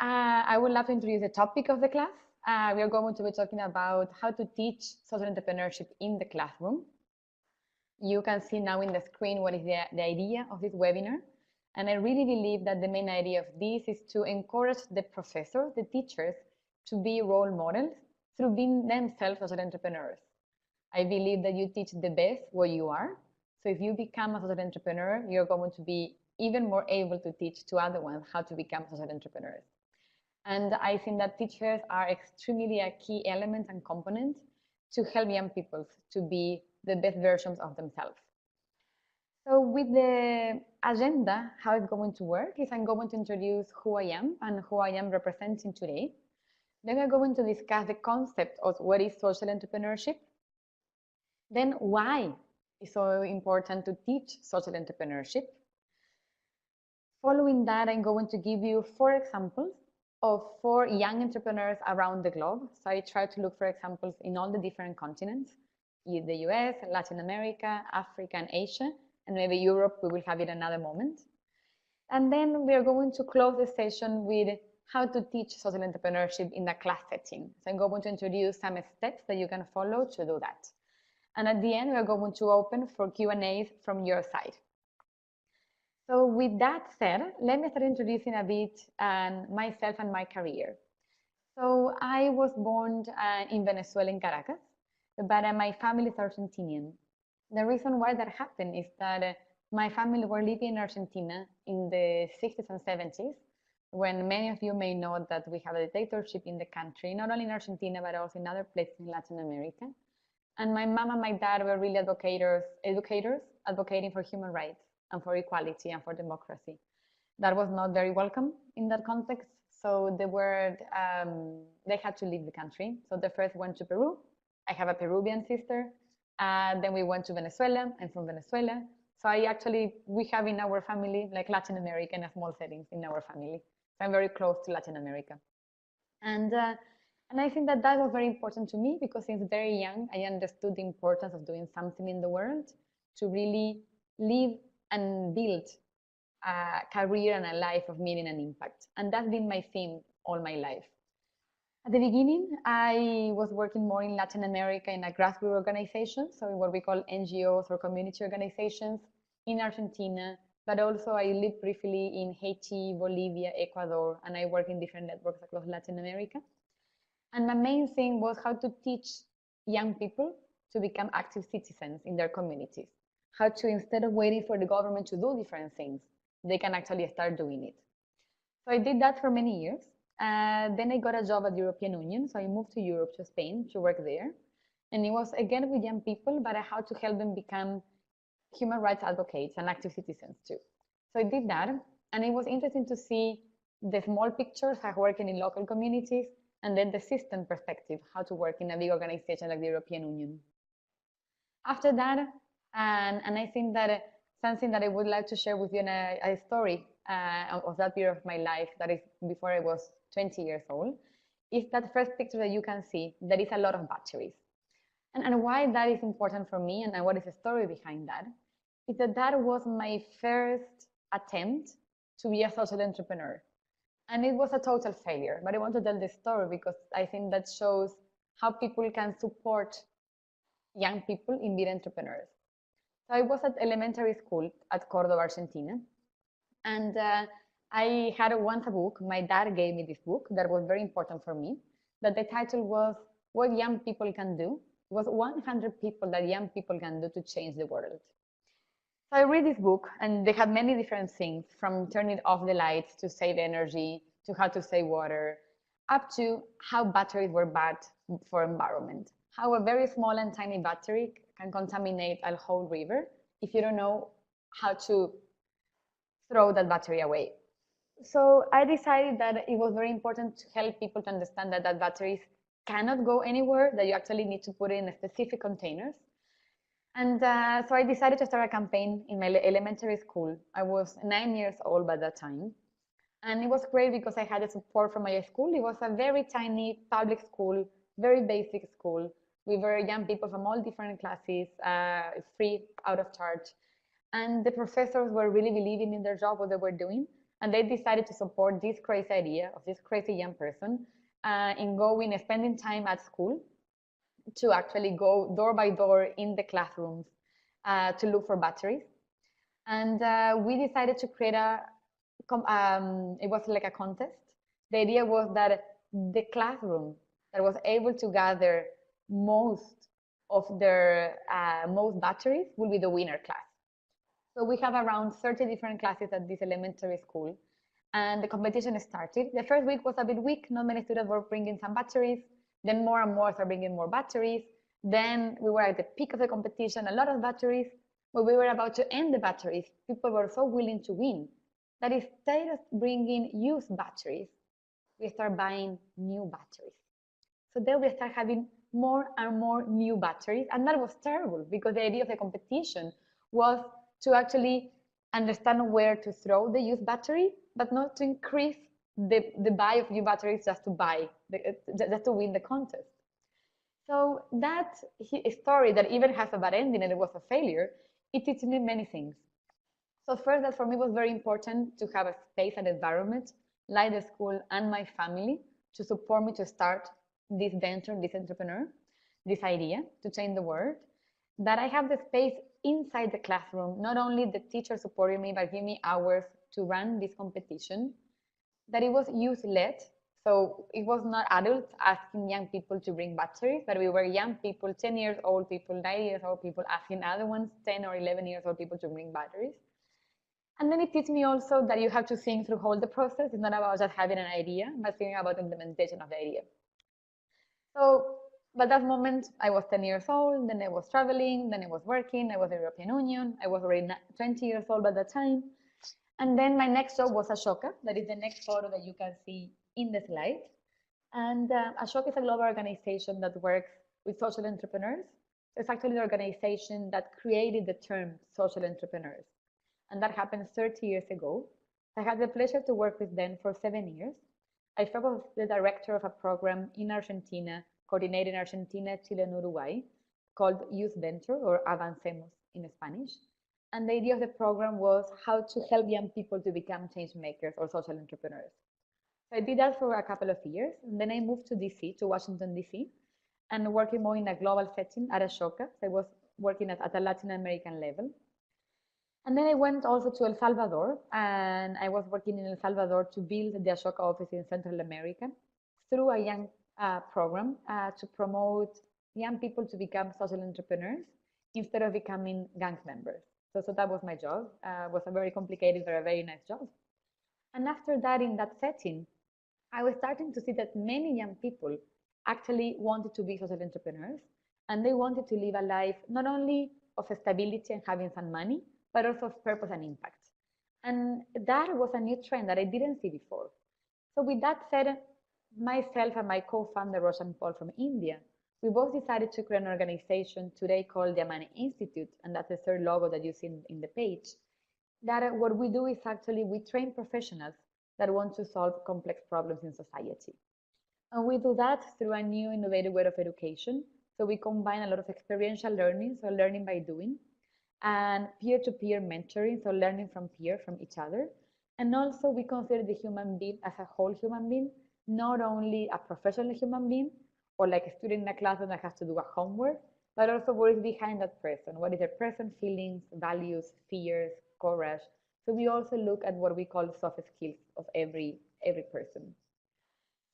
I would love to introduce the topic of the class. We are going to be talking about how to teach social entrepreneurship in the classroom. You can see now in the screen what is the idea of this webinar. And I really believe that the main idea of this is to encourage the professors, the teachers, to be role models through being themselves social entrepreneurs. I believe that you teach the best where you are. So if you become a social entrepreneur, you're going to be even more able to teach to other ones how to become social entrepreneurs. And I think that teachers are extremely a key element and component to help young people to be the best versions of themselves. So with the agenda, how it's going to work is I'm going to introduce who I am and who I am representing today. Then we're going to discuss the concept of what is social entrepreneurship. Then why it's so important to teach social entrepreneurship. Following that, I'm going to give you 4 examples of 4 young entrepreneurs around the globe. So I try to look for examples in all the different continents, in the US, Latin America, Africa, and Asia, and maybe Europe, we will have it another moment. And then we are going to close the session with how to teach social entrepreneurship in the class setting. So I'm going to introduce some steps that you can follow to do that. And at the end, we are going to open for Q&As from your side. So with that said, let me start introducing a bit myself and my career. So I was born in Venezuela, in Caracas, but my family is Argentinian. The reason why that happened is that my family were living in Argentina in the 60s and 70s, when many of you may know that we have a dictatorship in the country, not only in Argentina, but also in other places in Latin America. And my mom and my dad were really educators advocating for human rights and for equality and for democracy. That was not very welcome in that context. So they had to leave the country. So they first went to Peru. I have a Peruvian sister. Then we went to Venezuela. I'm from Venezuela. So we have in our family, like Latin America in a small settings in our family. So I'm very close to Latin America. And I think that was very important to me because since very young, I understood the importance of doing something in the world to really live and build a career and a life of meaning and impact. And that's been my theme all my life. At the beginning, I was working more in Latin America in a grassroots organization, so what we call NGOs or community organizations in Argentina, but also I lived briefly in Haiti, Bolivia, Ecuador, and I work in different networks across Latin America. And my main thing was how to teach young people to become active citizens in their communities. How to, instead of waiting for the government to do different things, they can actually start doing it. So I did that for many years. Then I got a job at the European Union. So I moved to Europe, to Spain, to work there. And it was again with young people, but how to help them become human rights advocates and active citizens too. So I did that. And it was interesting to see the small pictures, how working in local communities, and then the system perspective, how to work in a big organization like the European Union. After that, and I think that something that I would like to share with you, a story of that period of my life, that is before I was 20 years old, is that first picture that you can see, there is a lot of batteries. And why that is important for me and what is the story behind that, is that was my first attempt to be a social entrepreneur. And it was a total failure, but I want to tell this story because I think that shows how people can support young people in being entrepreneurs. So I was at elementary school at Córdoba, Argentina, and I had once a book. My dad gave me this book that was very important for me, that the title was What Young People Can Do. It was 100 people that young people can do to change the world. So I read this book, and they had many different things, from turning off the lights to save energy, to how to save water, up to how batteries were bad for environment. How a very small and tiny battery can contaminate a whole river if you don't know how to throw that battery away. So I decided that it was very important to help people to understand that batteries cannot go anywhere, that you actually need to put it in specific containers. And so I decided to start a campaign in my elementary school. I was 9 years old by that time. And it was great because I had the support from my school. It was a very tiny public school, very basic school. We were young people from all different classes, free, out of charge. And the professors were really believing in their job, what they were doing. And they decided to support this crazy idea of this crazy young person in going, spending time at school to actually go door by door in the classrooms to look for batteries. And we decided to create it was like a contest. The idea was that the classroom that was able to gather most of their most batteries will be the winner class. So we have around 30 different classes at this elementary school, and the competition started. The first week was a bit weak. Not many students were bringing some batteries. Then more and more are bringing more batteries. Then we were at the peak of the competition, a lot of batteries. When we were about to end the batteries, people were so willing to win that instead of bringing used batteries, we start buying new batteries. So then we start having more and more new batteries, and that was terrible because the idea of the competition was to actually understand where to throw the used battery, but not to increase the buy of new batteries just to win the contest. So that story that even has a bad ending and it was a failure, it teaches me many things. So first, that for me was very important to have a space and environment like the school and my family to support me to start this venture, this entrepreneur, this idea to change the world. That I have the space inside the classroom, not only the teacher supporting me, but give me hours to run this competition. That it was youth-led, so it was not adults asking young people to bring batteries, but we were young people, 10 years old people, 9 years old people asking other ones, 10 or 11 years old people to bring batteries. And then it teaches me also that you have to think through all the process. It's not about just having an idea, but thinking about the implementation of the idea. So, by that moment, I was 10 years old, then I was traveling, then I was working, I was in the European Union, I was already 20 years old at that time. And then my next job was Ashoka. That is the next photo that you can see in the slide. And Ashoka is a global organization that works with social entrepreneurs. It's actually the organization that created the term social entrepreneurs. And that happened 30 years ago. I had the pleasure to work with them for 7 years. I was the director of a program in Argentina, coordinating Argentina, Chile, and Uruguay, called Youth Venture, or Avancemos in Spanish. And the idea of the program was how to help young people to become change makers or social entrepreneurs. So I did that for a couple of years, and then I moved to DC, to Washington, DC, and working more in a global setting at Ashoka. So I was working at a Latin American level. And then I went also to El Salvador, and I was working in El Salvador to build the Ashoka office in Central America through a young program to promote young people to become social entrepreneurs instead of becoming gang members. So that was my job. It was a very complicated, but a very nice job. And after that, in that setting, I was starting to see that many young people actually wanted to be social entrepreneurs, and they wanted to live a life not only of stability and having some money, but also of purpose and impact. And that was a new trend that I didn't see before. So with that said, myself and my co-founder, Roshan Paul from India, we both decided to create an organization today called the Amani Institute, and that's the third logo that you see in the page. That what we do is actually we train professionals that want to solve complex problems in society. And we do that through a new innovative way of education. So we combine a lot of experiential learning, so learning by doing, and peer-to-peer mentoring, so learning from each other. And also we consider the human being as a whole human being, not only a professional human being, or like a student in a classroom that has to do a homework, but also what is behind that person, what is their present feelings, values, fears, courage. So we also look at what we call soft skills of every person.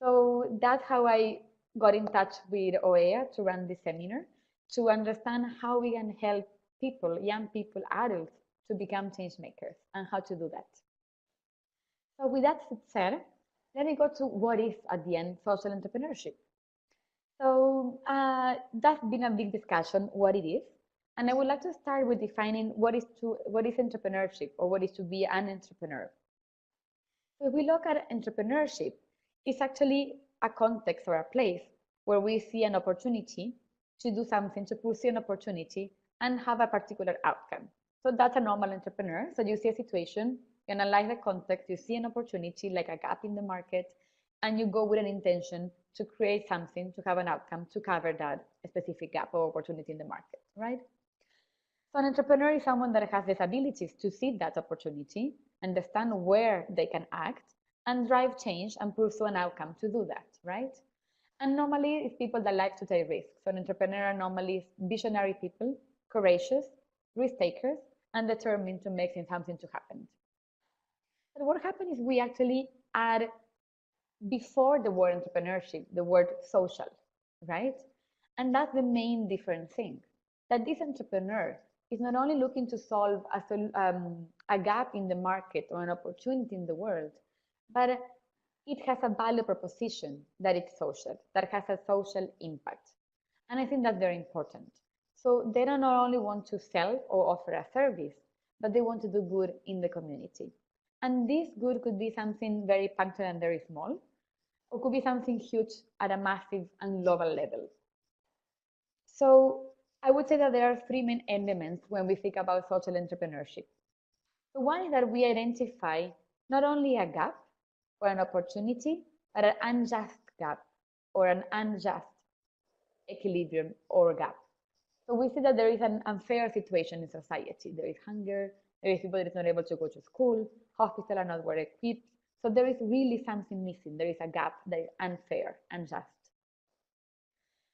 So that's how I got in touch with OEA to run this seminar, to understand how we can help people, young people, adults, to become change makers and how to do that. So with that said, let me go to what is, at the end, social entrepreneurship. So that's been a big discussion, what it is. And I would like to start with defining what is entrepreneurship, or what is to be an entrepreneur. So if we look at entrepreneurship, it's actually a context or a place where we see an opportunity to do something, to pursue an opportunity and have a particular outcome. So that's a normal entrepreneur. So you see a situation, you analyze the context, you see an opportunity like a gap in the market, and you go with an intention to create something, to have an outcome, to cover that specific gap or opportunity in the market, right? So an entrepreneur is someone that has these abilities to see that opportunity, understand where they can act, and drive change and pursue an outcome to do that, right? And normally it's people that like to take risks. So an entrepreneur are normally visionary people, courageous, risk takers, and determined to make something to happen. But what happens is we actually add before the word entrepreneurship, the word social, right? And that's the main different thing, that this entrepreneur is not only looking to solve a gap in the market or an opportunity in the world, but it has a value proposition that it's social, that has a social impact. And I think that's very important. So they don't not only want to sell or offer a service, but they want to do good in the community. And this good could be something very punctual and very small, or could be something huge at a massive and global level. So I would say that there are three main elements when we think about social entrepreneurship. So one is that we identify not only a gap or an opportunity, but an unjust gap or an unjust equilibrium or gap. So we see that there is an unfair situation in society. There is hunger, there is people that is not able to go to school, hospitals are not well equipped. So there is really something missing. There is a gap that is unfair, unjust.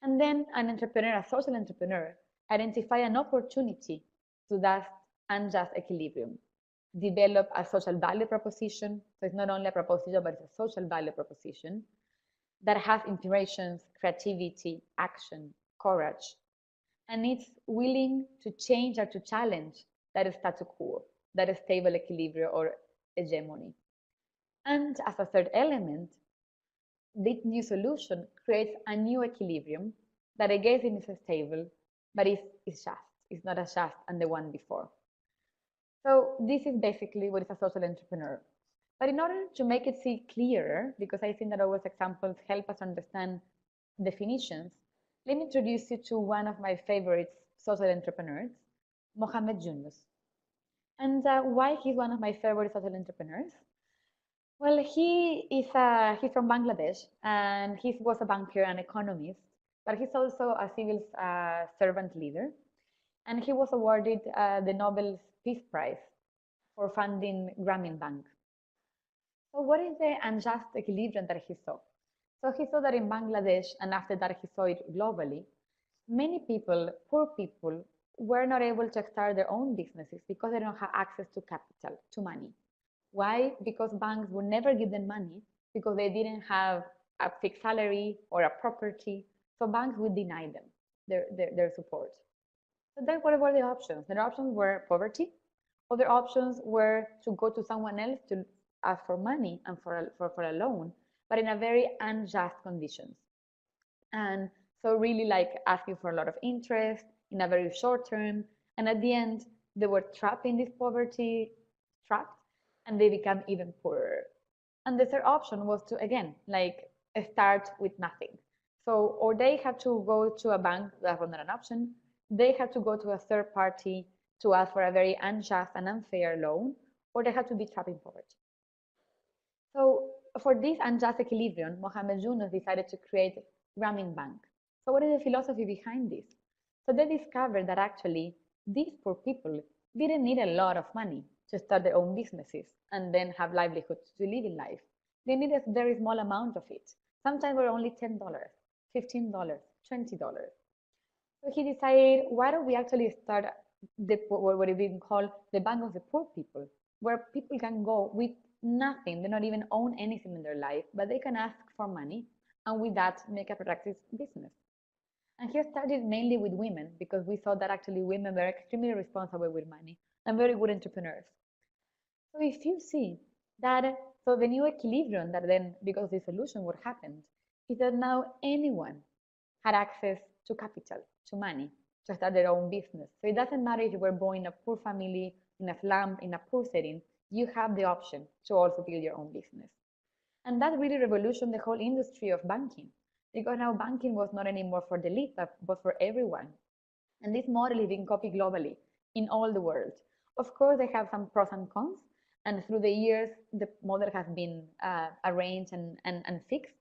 And then an entrepreneur, a social entrepreneur, identify an opportunity to that unjust equilibrium, develop a social value proposition. So it's not only a proposition, but it's a social value proposition that has inspirations, creativity, action, courage, and it's willing to change or to challenge that status quo, that stable equilibrium or hegemony. And as a third element, this new solution creates a new equilibrium that again is stable, but is just. It's not as just as the one before. So this is basically what is a social entrepreneur. But in order to make it see clearer, because I think that always examples help us understand definitions, let me introduce you to one of my favorite social entrepreneurs, Mohammed Yunus. And why he's one of my favorite social entrepreneurs? Well, he's from Bangladesh, and he was a banker and economist, but he's also a civil servant leader, and he was awarded the Nobel Peace Prize for funding Grameen Bank. So what is the unjust equilibrium that he saw? So he saw that in Bangladesh, and after that he saw it globally, many people, poor people, were not able to start their own businesses because they don't have access to capital, to money. Why? Because banks would never give them money because they didn't have a fixed salary or a property. So banks would deny them their support. So then what were the options? The options were poverty. Other options were to go to someone else to ask for money and for a loan, but in a very unjust conditions. And so really like asking for a lot of interest in a very short term. And at the end, they were trapped in this poverty trap and they become even poorer. And the third option was to, again, like start with nothing. So, or they had to go to a bank, that was not an option. They had to go to a third party to ask for a very unjust and unfair loan, or they had to be trapped in poverty. So for this unjust equilibrium, Mohammed Yunus decided to create Grameen Bank. So what is the philosophy behind this? So they discovered that actually these poor people didn't need a lot of money to start their own businesses and then have livelihoods to live in life. They needed a very small amount of it. Sometimes were only $10, $15, $20. So he decided, why don't we actually start what is being called the Bank of the Poor People, where people can go with nothing, they don't even own anything in their life, but they can ask for money and with that make a productive business. And he started mainly with women because we saw that actually women were extremely responsible with money and very good entrepreneurs. So if you see that, so the new equilibrium that then, because the solution, what happened is that now anyone had access to capital, to money, to start their own business. So it doesn't matter if you were born in a poor family, in a slum, in a poor setting, you have the option to also build your own business. And that really revolutionized the whole industry of banking, because now banking was not anymore for the elite, but for everyone. And this model is being copied globally in all the world. Of course, they have some pros and cons, and through the years, the model has been arranged and fixed.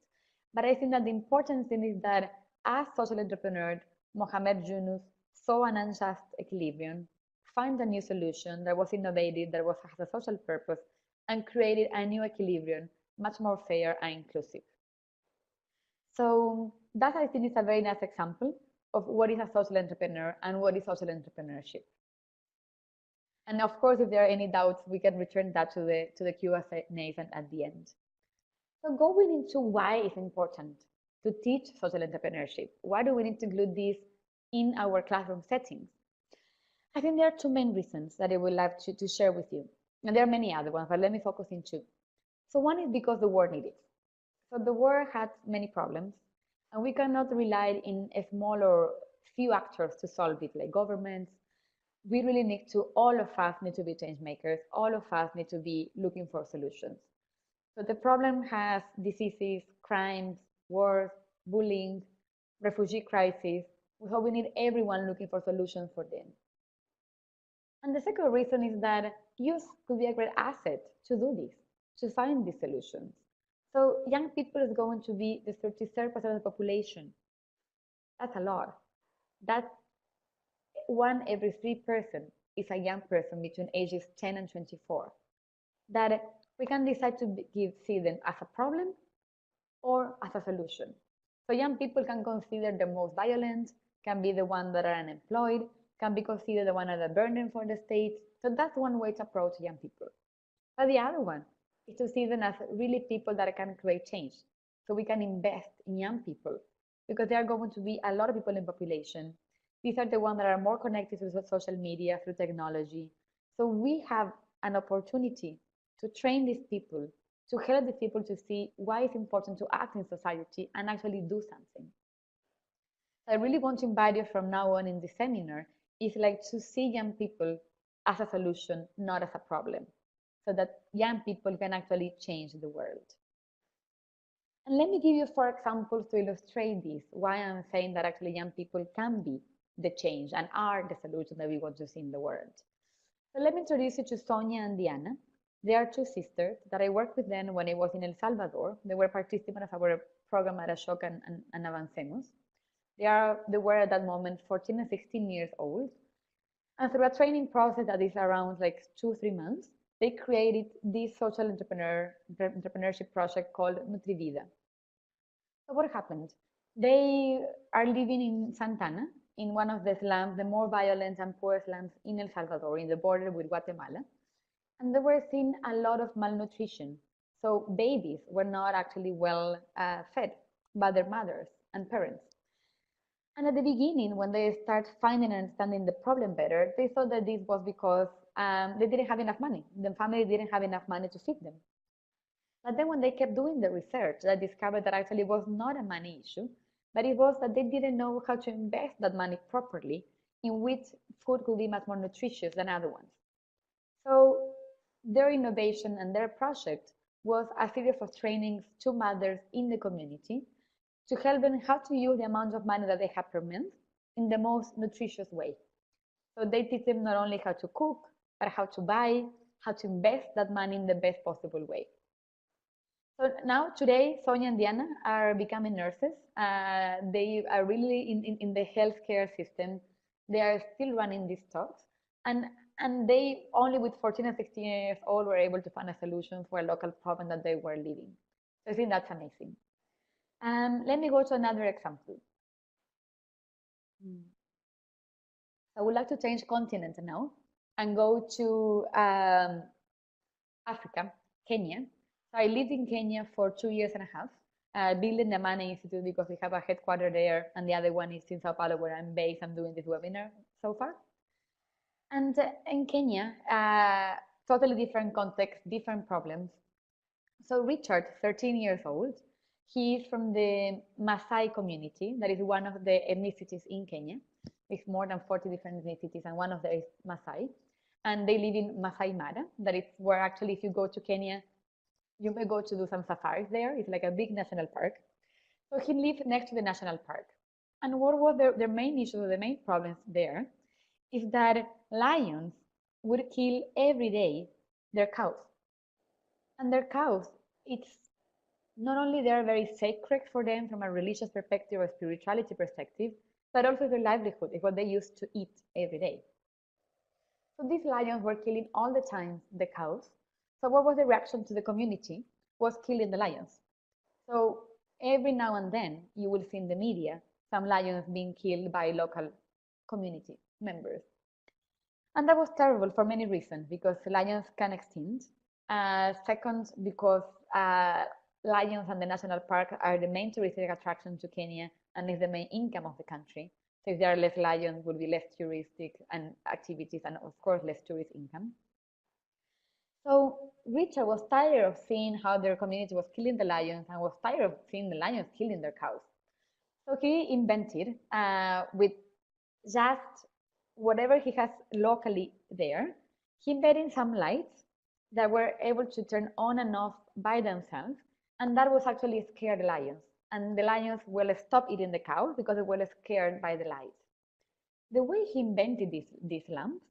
But I think that the important thing is that as social entrepreneur, Mohammed Yunus saw an unjust equilibrium, find a new solution that was innovative, that has a social purpose, and created a new equilibrium, much more fair and inclusive. So that, I think, is a very nice example of what is a social entrepreneur and what is social entrepreneurship. And of course, if there are any doubts, we can return that to the Q&As at the end. So going into why it's important to teach social entrepreneurship, why do we need to include this in our classroom settings? I think there are two main reasons that I would like to share with you. And there are many other ones, but let me focus on two. So one is because the world needs it. So the world has many problems, and we cannot rely in a small or few actors to solve it, like governments. We really need to, all of us need to be change makers. All of us need to be looking for solutions. So the problem has diseases, crimes, wars, bullying, refugee crisis. So we need everyone looking for solutions for them. And the second reason is that youth could be a great asset to do this, to find these solutions. So young people is going to be the 33% of the population. That's a lot. That 1 every 3 person is a young person between ages 10 and 24. That we can decide to see them as a problem or as a solution. So young people can consider the most violent, can be the ones that are unemployed, can be considered the one that are a burden for the state. So that's one way to approach young people. But the other one is to see them as really people that can create change. So we can invest in young people because there are going to be a lot of people in population. These are the ones that are more connected to social media, through technology. So we have an opportunity to train these people, to help the people to see why it's important to act in society and actually do something. So I really want to invite you from now on in the seminar is like to see young people as a solution, not as a problem, so that young people can actually change the world. And let me give you 4 examples to illustrate this, why I'm saying that actually young people can be the change and are the solution that we want to see in the world. So let me introduce you to Sonia and Diana. They are 2 sisters that I worked with them when I was in El Salvador. They were participants of our program at Ashoka and Avancemos. They were at that moment 14 and 16 years old. And through a training process that is around like 2-3 months, they created this social entrepreneurship project called Nutrivida. So what happened? They are living in Santana, in one of the slums, the more violent and poor slums in El Salvador, in the border with Guatemala. And they were seeing a lot of malnutrition. So babies were not actually well fed by their mothers and parents. And at the beginning, when they start finding and understanding the problem better, they thought that this was because they didn't have enough money. The family didn't have enough money to feed them. But then when they kept doing the research, they discovered that actually it was not a money issue, but it was that they didn't know how to invest that money properly in which food could be much more nutritious than other ones. So their innovation and their project was a series of trainings to mothers in the community to help them how to use the amount of money that they have per month in the most nutritious way. So they teach them not only how to cook, but how to buy, how to invest that money in the best possible way. So now today, Sonia and Diana are becoming nurses. They are really in the healthcare system. They are still running these talks. And they only with 14 and 16 years old were able to find a solution for a local problem that they were living. So I think that's amazing. Let me go to another example. I would like to change continent now and go to Africa, Kenya. So I lived in Kenya for 2 years and a half, building the Money Institute because we have a headquarters there, and the other one is in Sao Paulo where I'm based. I'm doing this webinar so far. And in Kenya, totally different context, different problems. So Richard, 13 years old, he is from the Maasai community, that is one of the ethnicities in Kenya. It's more than 40 different ethnicities, and one of them is Maasai. And they live in Masai Mara, that is where actually if you go to Kenya, you may go to do some safaris there. It's like a big national park. So he lived next to the national park. And what was their main issue, the main problems there, is that lions would kill every day their cows. And their cows, it's not only they are very sacred for them from a religious perspective or spirituality perspective, but also their livelihood is what they used to eat every day. So these lions were killing all the time the cows. So what was the reaction to the community? Was killing the lions. So every now and then you will see in the media some lions being killed by local community members. And that was terrible for many reasons, because lions can extinct. Second, because lions and the national park are the main touristic attraction to Kenya and is the main income of the country. So if there are less lions, will be less touristic and activities and of course less tourist income. So Richard was tired of seeing how their community was killing the lions and was tired of seeing the lions killing their cows. So he invented with just whatever he has locally there, he invented some lights that were able to turn on and off by themselves, and that was actually scared the lions. And the lions will stop eating the cows because they were scared by the lights. The way he invented these lamps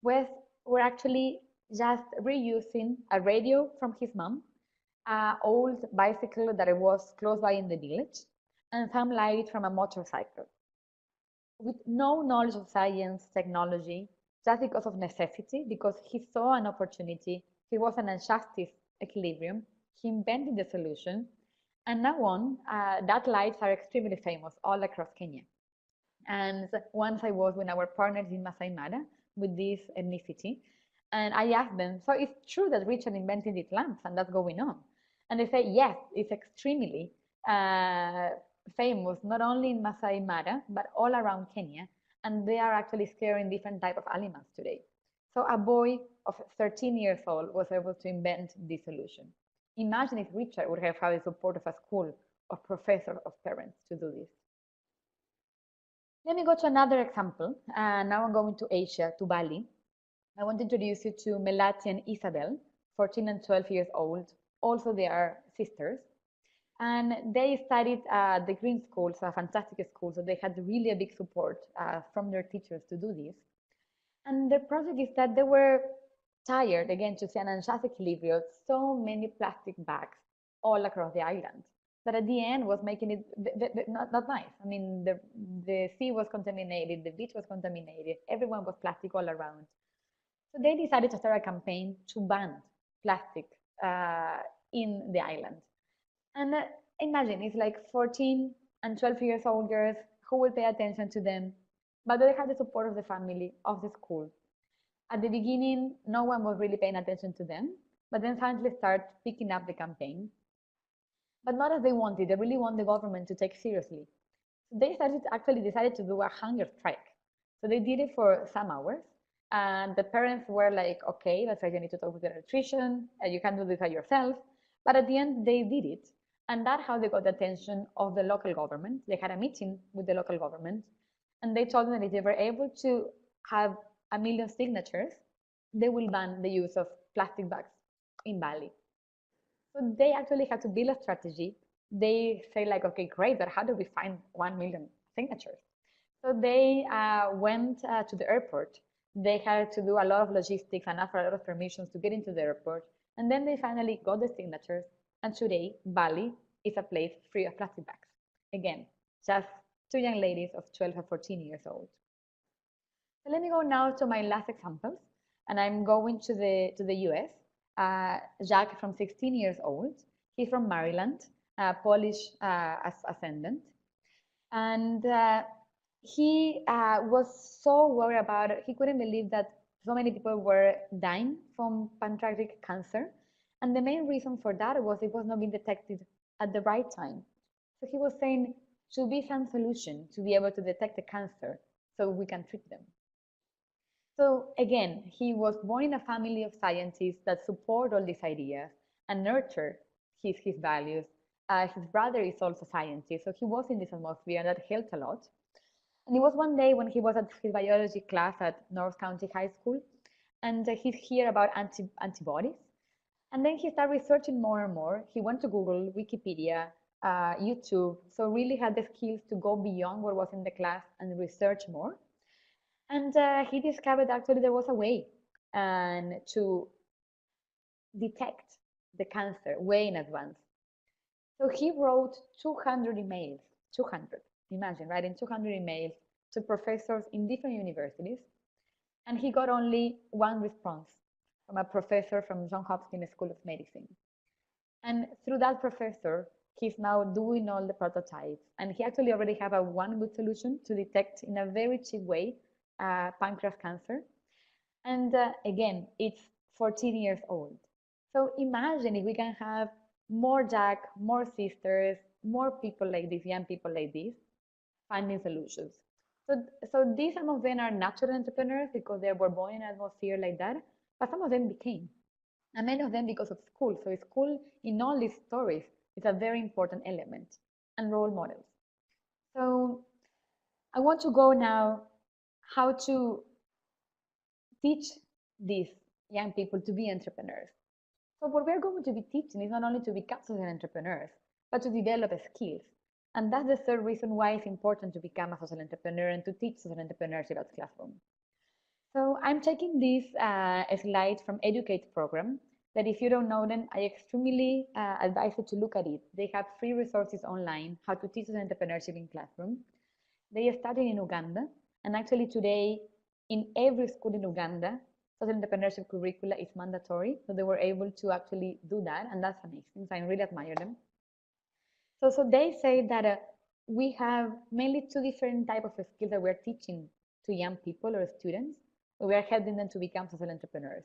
were actually just reusing a radio from his mom, an old bicycle that was close by in the village, and some light from a motorcycle. With no knowledge of science, technology, just because of necessity, because he saw an opportunity, he was an injustice equilibrium, he invented the solution, and now on, that lights are extremely famous all across Kenya. And once I was with our partners in Masai Mara with this ethnicity, and I asked them, so it's true that Richard invented these lamps and that's going on? And they say, yes, it's extremely famous, not only in Masai Mara, but all around Kenya. And they are actually scaring different type of animals today. So a boy of 13 years old was able to invent this solution. Imagine if Richard would have had the support of a school, of professors, of parents to do this. Let me go to another example. Now I'm going to Asia, to Bali. I want to introduce you to Melati and Isabel, 14 and 12 years old. Also, they are sisters. And they studied at the Green School, so a fantastic school. So they had really a big support from their teachers to do this. And the project is that they were tired, again, to see an unjust equilibrium, so many plastic bags all across the island, that at the end was making it not nice. I mean, the sea was contaminated, the beach was contaminated, everyone was plastic all around. So they decided to start a campaign to ban plastic in the island. And imagine, it's like 14 and 12 years old girls who will pay attention to them, but they have the support of the family, of the school. At the beginning, no one was really paying attention to them, but then suddenly start picking up the campaign. But not as they wanted. They really want the government to take seriously. So they actually decided to do a hunger strike. So they did it for some hours. And the parents were like, okay, that's why you need to talk with the nutrition, you can do this by yourself. But at the end, they did it. And that's how they got the attention of the local government. They had a meeting with the local government, and they told them that if they were able to have 1 million signatures, they will ban the use of plastic bags in Bali. So they actually had to build a strategy. They say like, okay, great, but how do we find 1 million signatures? So they went to the airport. They had to do a lot of logistics and ask for a lot of permissions to get into the airport. And then they finally got the signatures. And today, Bali is a place free of plastic bags. Again, just two young ladies of 12 or 14 years old. So let me go now to my last examples. And I'm going to the US. Jack from 16 years old. He's from Maryland, Polish ascendant. And he was so worried about it. He couldn't believe that so many people were dying from pancreatic cancer. And the main reason for that was it was not being detected at the right time. So he was saying, should be some solution to be able to detect the cancer so we can treat them. So again, he was born in a family of scientists that support all these ideas and nurture his values. His brother is also a scientist, so he was in this atmosphere, and that helped a lot. And it was one day when he was at his biology class at North County High School, and he heard about antibodies. And then he started researching more and more. He went to Google, Wikipedia, YouTube, so really had the skills to go beyond what was in the class and research more. And he discovered actually there was a way to detect the cancer way in advance. So he wrote 200 emails, 200, imagine writing 200 emails to professors in different universities. And he got only one response from a professor from Johns Hopkins School of Medicine. And through that professor, he's now doing all the prototypes. And he actually already have a one good solution to detect in a very cheap way pancreas cancer. And again, it's 14 years old. So imagine if we can have more Jack, more sisters, more people like this, young people like this, finding solutions. So these, some of them are natural entrepreneurs because they were born in an atmosphere like that, but some of them became, and many of them because of school. So school in all these stories is a very important element, and role models. So I want to go now how to teach these young people to be entrepreneurs. So what we're going to be teaching is not only to become social entrepreneurs, but to develop skills. And that's the third reason why it's important to become a social entrepreneur and to teach social entrepreneurship at Classroom. So I'm taking this slide from Educate program that if you don't know them, I extremely advise you to look at it. They have free resources online, how to teach social entrepreneurship in Classroom. They started in Uganda, and actually today in every school in Uganda, social entrepreneurship curricula is mandatory. So they were able to actually do that, and that's amazing. So I really admire them. So they say that we have mainly two different types of skills that we're teaching to young people or students. We are helping them to become social entrepreneurs.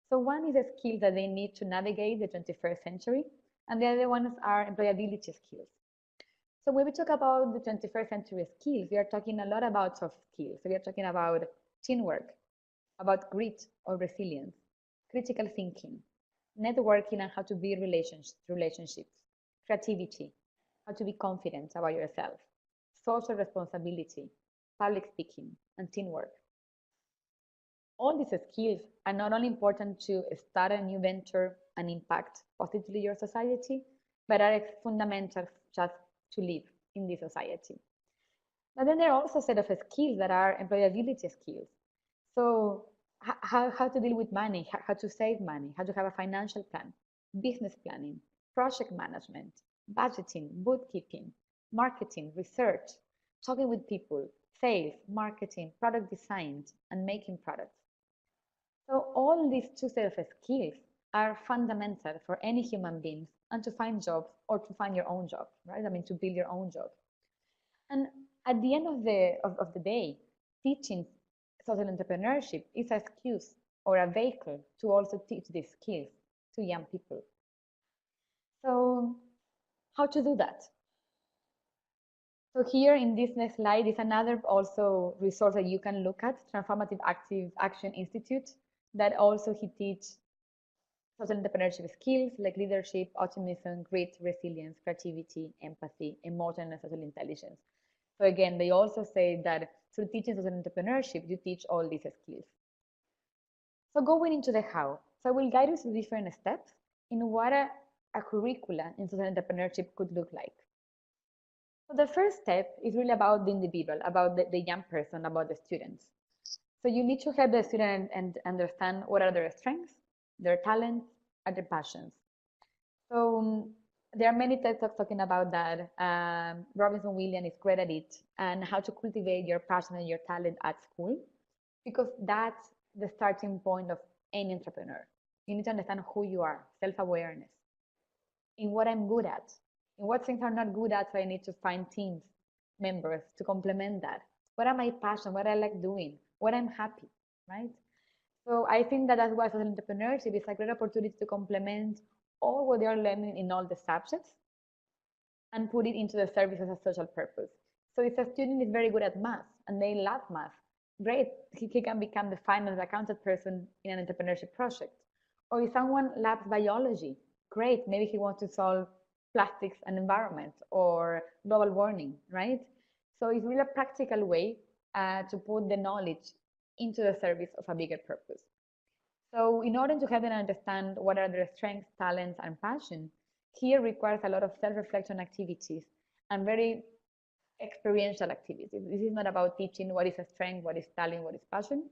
So one is a skill that they need to navigate the 21st century, and the other ones are employability skills. So when we talk about the 21st century skills, we are talking a lot about soft skills. So we are talking about teamwork, about grit or resilience, critical thinking, networking and how to build relationships, creativity, how to be confident about yourself, social responsibility, public speaking, and teamwork. All these skills are not only important to start a new venture and impact positively your society, but are fundamental just to live in this society. But then there are also a set of skills that are employability skills. So how to deal with money, how to save money, how to have a financial plan, business planning, project management, budgeting, bookkeeping, marketing, research, talking with people, sales, marketing, product design, and making products. So all these two sets of skills are fundamental for any human beings and to find jobs or to find your own job, right? I mean, to build your own job. And at the end of the day, teaching social entrepreneurship is an excuse or a vehicle to also teach these skills to young people. So how to do that? So here in this next slide is another also resource that you can look at, Transformative Active Action Institute, that also he teaches social entrepreneurship skills like leadership, optimism, grit, resilience, creativity, empathy, emotional and social intelligence. So again, they also say that through teaching social entrepreneurship, you teach all these skills. So going into the how. So I will guide you through different steps in what a curricula in social entrepreneurship could look like. So the first step is really about the individual, about the young person, about the students. So you need to help the student and understand what are their strengths, their talents, and their passions. So there are many TED Talks talking about that. Robinson Williams is great at it, and how to cultivate your passion and your talent at school, because that's the starting point of any entrepreneur. You need to understand who you are, self-awareness, in what I'm good at, in what things I'm not good at, so I need to find teams, members to complement that. What are my passion, what I like doing, what I'm happy, right? So I think that that's why social entrepreneurship is a great opportunity to complement all what they are learning in all the subjects and put it into the service as a social purpose. So if a student is very good at math and they love math, great, he can become the finance accountant person in an entrepreneurship project. Or if someone loves biology, great, maybe he wants to solve plastics and environment or global warming, right? So it's really a practical way to put the knowledge into the service of a bigger purpose. So in order to help them understand what are their strengths, talents, and passion, here requires a lot of self-reflection activities and very experiential activities. This is not about teaching what is a strength, what is talent, what is passion,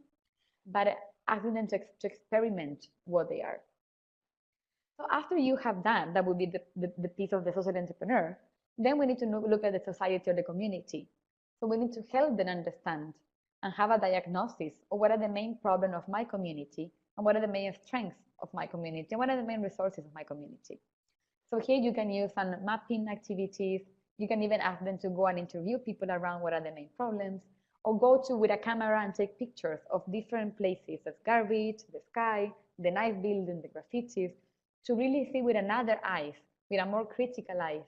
but asking them to experiment what they are. So after you have done, that would be the piece of the social entrepreneur, then we need to look at the society or the community. So we need to help them understand and have a diagnosis of what are the main problems of my community and what are the main strengths of my community and what are the main resources of my community. So here you can use some mapping activities. You can even ask them to go and interview people around what are the main problems, or go to with a camera and take pictures of different places, the garbage, the sky, the nice building, the graffitis, to really see with another eyes, with a more critical eye,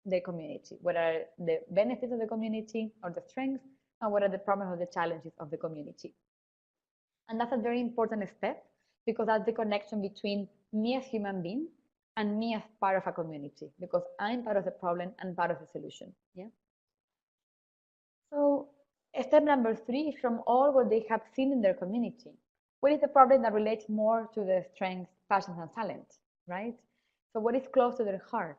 the community. What are the benefits of the community or the strengths, and what are the problems or the challenges of the community. And that's a very important step, because that's the connection between me as human being and me as part of a community, because I'm part of the problem and part of the solution. Yeah. So step number 3 is from all what they have seen in their community. What is the problem that relates more to their strengths, passions, and talent, right? So what is close to their heart?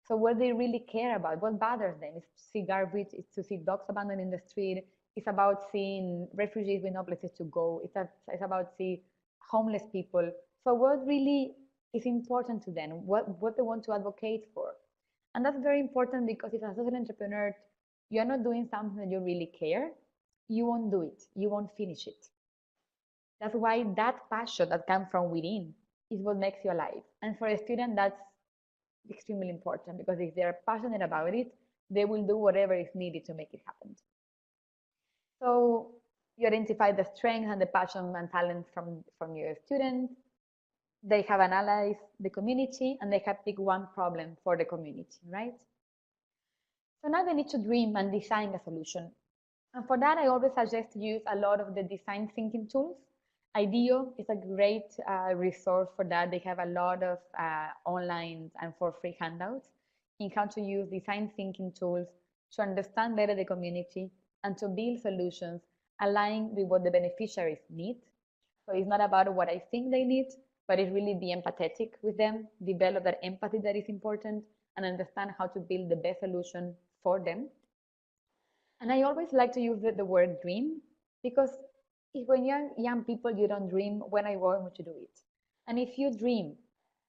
So what they really care about, what bothers them? It's to see garbage, it's to see dogs abandoned in the street, it's about seeing refugees with no places to go, it's about seeing homeless people. So what really is important to them, what they want to advocate for. And that's very important, because if as a social entrepreneur, you're not doing something that you really care, you won't do it, you won't finish it. That's why that passion that comes from within is what makes you alive. And for a student, that's extremely important, because if they're passionate about it, they will do whatever is needed to make it happen. So you identify the strengths and the passion and talent from your students. They have analyzed the community and they have picked one problem for the community, right? So now they need to dream and design a solution. And for that, I always suggest to use a lot of the design thinking tools. IDEO is a great resource for that. They have a lot of online and for free handouts in how to use design thinking tools to understand better the community and to build solutions aligned with what the beneficiaries need. So it's not about what I think they need, but it's really be empathetic with them, develop that empathy that is important, and understand how to build the best solution for them. And I always like to use the word dream, because if when you're young people, you don't dream, when are you going to do it? And if you dream,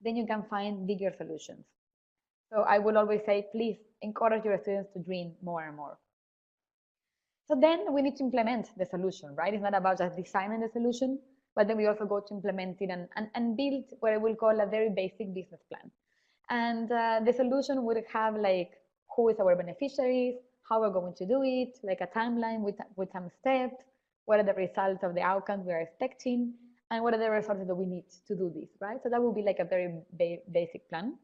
then you can find bigger solutions. So I will always say, please encourage your students to dream more and more. So then we need to implement the solution, right? It's not about just designing the solution, but then we also go to implement it and build what I will call a very basic business plan. And the solution would have like, who is our beneficiaries, how we're going to do it, like a timeline with some steps, what are the results of the outcomes we are expecting, and what are the resources that we need to do this, right? So that would be like a very basic plan.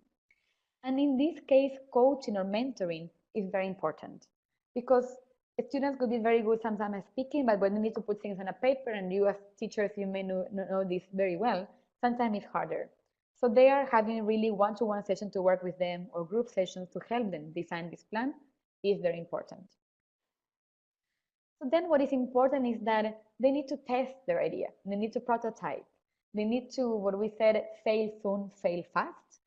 And in this case, coaching or mentoring is very important, because students could be very good sometimes at speaking, but when you need to put things on a paper, and you as teachers, you may know this very well, sometimes it's harder. So they are having really one-to-one session to work with them, or group sessions to help them design this plan is very important. So then what is important is that they need to test their idea. They need to prototype. They need to, what we said, fail soon, fail fast.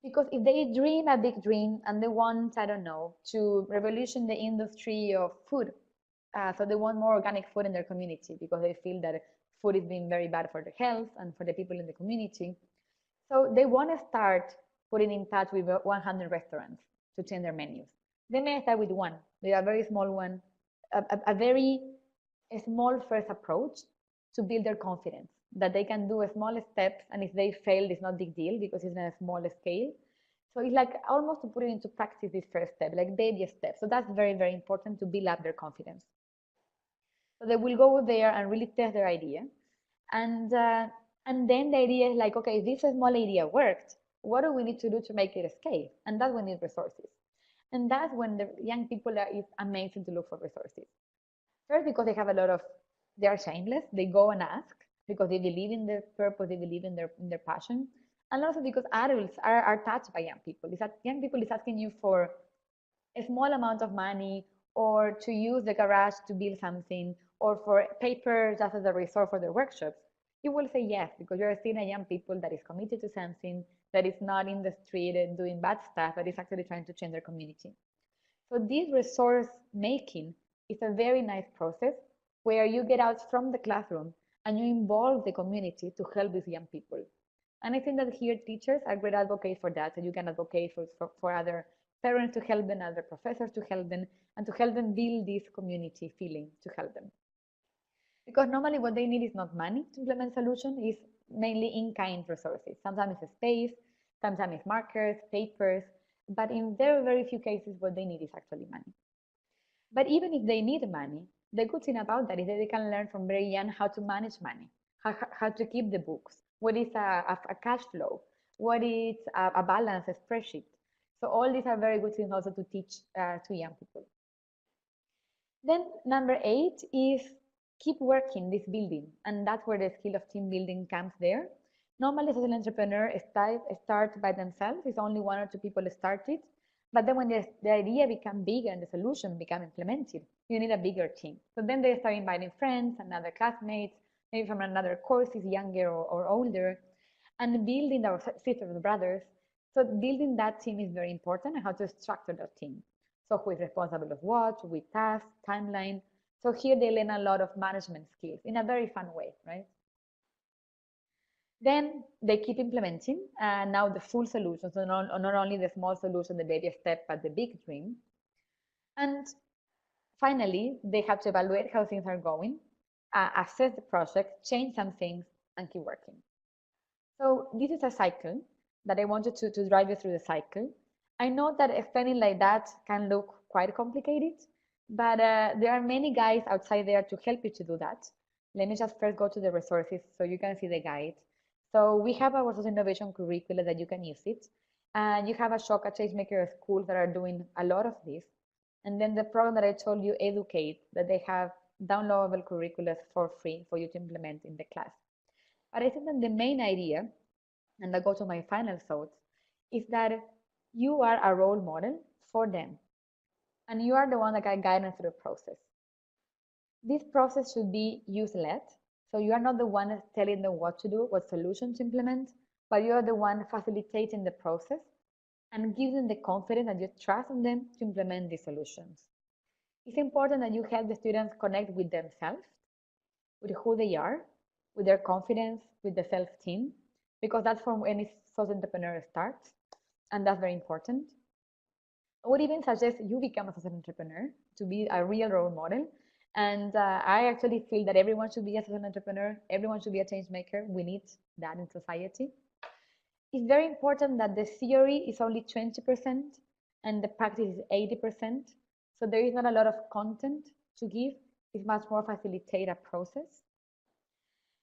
Because if they dream a big dream and they want, I don't know, to revolution the industry of food, so they want more organic food in their community because they feel that food is being very bad for their health and for the people in the community. So they want to start putting in touch with 100 restaurants to change their menus. They may start with one, they are a very small one, a very small first approach to build their confidence, that they can do a small steps, and if they fail, it's not a big deal because it's on a small scale. So it's like almost to put it into practice, this first step, like baby steps. So that's very, very important to build up their confidence. So they will go there and really test their idea. And then the idea is like, okay, if this small idea worked, what do we need to do to make it scale? And that's when we need resources. And that's when the young people it's amazing to look for resources. First, because they have a lot of, they are shameless. They go and ask because they believe in their purpose, they believe in their passion. And also because adults are touched by young people. Is that young people is asking you for a small amount of money, or to use the garage to build something, or for paper just as a resource for their workshops. You will say yes, because you're seeing a young people that is committed to something, that is not in the street and doing bad stuff, but is actually trying to change their community. So this resource making is a very nice process where you get out from the classroom and you involve the community to help these young people. And I think that here teachers are great advocates for that. So you can advocate for other parents to help them, other professors to help them, and to help them build this community feeling to help them. Because normally what they need is not money to implement solution, is mainly in-kind resources. Sometimes it's space, sometimes it's markers, papers, but in very, very few cases what they need is actually money. But even if they need money, the good thing about that is that they can learn from very young how to manage money, how to keep the books, what is a cash flow, what is a balance, a spreadsheet. So all these are very good things also to teach to young people. Then number 8 is keep working this building, and that's where the skill of team building comes there. Normally, social entrepreneurs start by themselves. It's only 1 or 2 people start it. But then when the idea becomes bigger and the solution becomes implemented, you need a bigger team. So then they start inviting friends and other classmates, maybe from another courses, younger or older, and building our sisters and brothers. So building that team is very important, and how to structure that team. So who is responsible of what, with tasks, timeline. So here they learn a lot of management skills in a very fun way, right? Then they keep implementing now the full solution, so not only the small solution, the baby step, but the big dream. And finally, they have to evaluate how things are going, assess the project, change some things, and keep working. So this is a cycle that I wanted to drive you through the cycle. I know that explaining like that can look quite complicated, but there are many guides outside there to help you to do that. Let me just first go to the resources so you can see the guide. So we have our social innovation curricula that you can use it. And you have a Shoka Changemaker schools that are doing a lot of this. And then the program that I told you, Educate, that they have downloadable curricula for free for you to implement in the class. But I think that the main idea, and I go to my final thoughts, is that you are a role model for them. And you are the one that can guide them through the process. This process should be youth-led. So you are not the one telling them what to do, what solution to implement, but you are the one facilitating the process and give them the confidence and you trust in them to implement these solutions. It's important that you help the students connect with themselves, with who they are, with their confidence, with the self-team, because that's from when any social entrepreneur starts, and that's very important. I would even suggest you become a social entrepreneur to be a real role model. And I actually feel that everyone should be a social entrepreneur. Everyone should be a change maker. We need that in society. It's very important that the theory is only 20% and the practice is 80%. So there is not a lot of content to give. It's much more facilitate a process.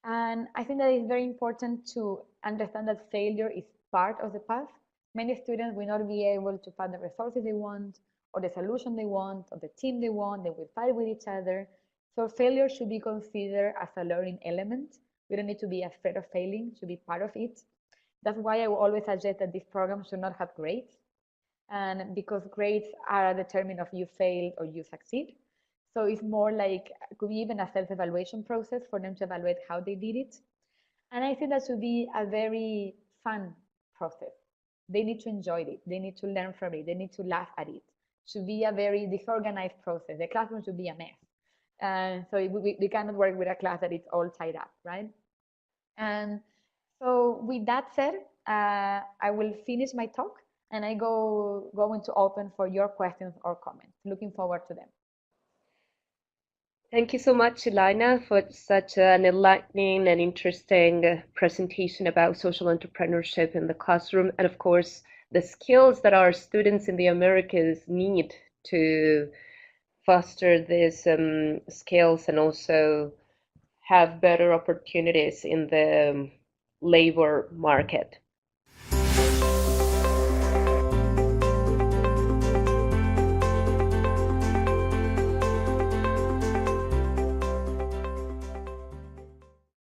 And I think that it's very important to understand that failure is part of the path. Many students will not be able to find the resources they want, or the solution they want, or the team they want. They will fight with each other. So failure should be considered as a learning element. We don't need to be afraid of failing, to be part of it. That's why I will always suggest that this program should not have grades. And because grades are a determinant of you fail or you succeed. So it's more like, could be even a self-evaluation process for them to evaluate how they did it. And I think that should be a very fun process. They need to enjoy it. They need to learn from it. They need to laugh at it. Should be a very disorganized process. The classroom should be a mess. So we cannot work with a class that it's all tied up, right? And so with that said, I will finish my talk and I going to open for your questions or comments. Looking forward to them. Thank you so much, Ilaina, for such an enlightening and interesting presentation about social entrepreneurship in the classroom, and of course, the skills that our students in the Americas need to foster these skills and also have better opportunities in the labor market.